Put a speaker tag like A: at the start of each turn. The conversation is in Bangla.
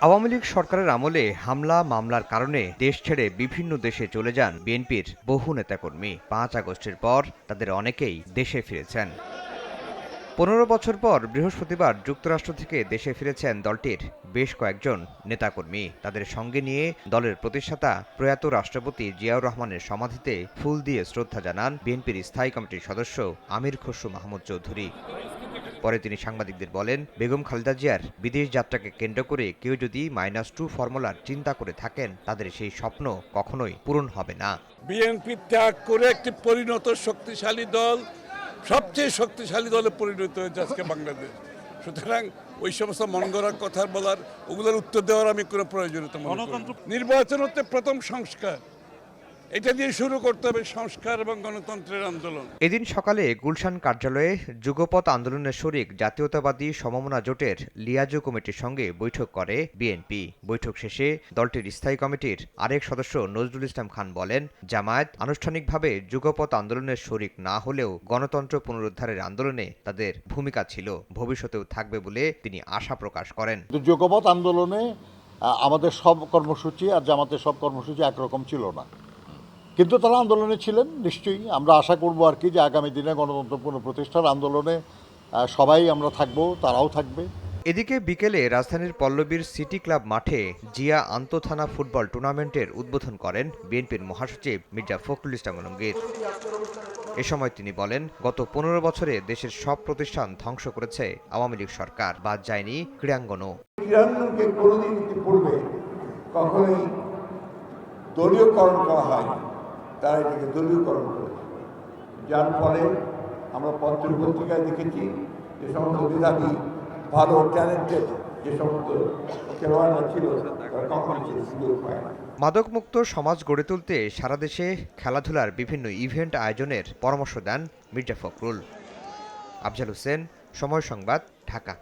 A: আওয়ামী লীগ সরকারের আমলে হামলা মামলার কারণে দেশ ছেড়ে বিভিন্ন দেশে চলে যান বিএনপির বহু নেতাকর্মী। ৫ আগস্টের পর তাদের অনেকেই দেশে ফিরেছেন। ১৫ বছর পর বৃহস্পতিবার যুক্তরাষ্ট্র থেকে দেশে ফিরেছেন দলটির বেশ কয়েকজন নেতাকর্মী। তাদের সঙ্গে নিয়ে দলের প্রতিষ্ঠাতা প্রয়াত রাষ্ট্রপতি জিয়াউর রহমানের সমাধিতে ফুল দিয়ে শ্রদ্ধা জানান বিএনপির স্থায়ী কমিটির সদস্য আমির খসরু মাহমুদ চৌধুরী। পরে তিনি সাংবাদিকদের বলেন, বেগম খালেদা জিয়ার বিদেশ যাত্রাকে কেন্দ্র করে কেউ যদি -2 ফর্মুলার চিন্তা করে থাকেন, তাদের সেই স্বপ্ন কখনোই পূরণ হবে না।
B: বিএনপি ত্যাগ করে একটি পরিণত শক্তিশালী দল, সবচেয়ে শক্তিশালী দলে পরিণত হয়েছে আজকে বাংলাদেশ। সুতরাং ওই সমস্ত মন গড়ার কথা বলার, ওগুলোর উত্তর দেওয়ার আমি কোনো প্রয়োজনীয়তা মনে করি না। নির্বাচন হচ্ছে প্রথম সংস্কার, এটা দিয়ে শুরু করতে হবে সংস্কার এবং গণতন্ত্রের আন্দোলন।
A: এদিন সকালে গুলশান কার্যালয়ে যুগপৎ আন্দোলনের শরিক জাতীয়তাবাদী সমমনা জোটের লিয়াজো কমিটির সঙ্গে বৈঠক করে বিএনপি। বৈঠক শেষে দলটির স্থায়ী কমিটির আরেক সদস্য নজরুল ইসলাম খান বলেন, জামায়াত আনুষ্ঠানিকভাবে যুগপৎ আন্দোলনের শরিক না হলেও গণতন্ত্র পুনরুদ্ধারের আন্দোলনে তাদের ভূমিকা ছিল, ভবিষ্যতেও থাকবে বলে তিনি আশা প্রকাশ করেন।
C: যুগপৎ আন্দোলনে আমাদের সব কর্মসূচি আর জামাতের সব কর্মসূচি একরকম ছিল না, কিন্তু তারা আন্দোলনে ছিলেন। নিশ্চয়ই আমরা আশা করব আর কি যে আগামী দিনে গণতন্ত্র পুনঃপ্রতিষ্ঠার আন্দোলনে সবাই আমরা থাকব, তারাও থাকবে।
A: এদিকে বিকেলে রাজধানীর পল্লবীর সিটি ক্লাব মাঠে জিয়া আন্তঃথানা ফুটবল টুর্নামেন্টের উদ্বোধন করেন বিএনপির মহাসচিব মির্জা ফখরুল ইসলাম আলমগীর। এ সময় তিনি বলেন, গত ১৫ বছরে দেশের সব প্রতিষ্ঠান ধ্বংস করেছে আওয়ামী লীগ সরকার, বাদ যায়নি ক্রীড়াঙ্গনও।
D: ক্রীড়াঙ্গনকে কোনোদিন পূর্বে কখনোই দলীয়করণ করা হয়নি, তারা এটাকে দলীয়করণ করেছে, যার ফলে আমরা পত্রিকায় দেখেছি যে সমস্ত মেধাবী ভালো ট্যালেন্টেড যে সমস্ত খেলোয়াড়রা ছিল তারা কখনো সুযোগ পায় না।
A: মাদকমুক্ত সমাজ গড়ে তুলতে সারা দেশে খেলাধুলার বিভিন্ন ইভেন্ট আয়োজনের পরামর্শ দেন মির্জা ফখরুল। আফজাল হোসেন, সময় সংবাদ, ঢাকা।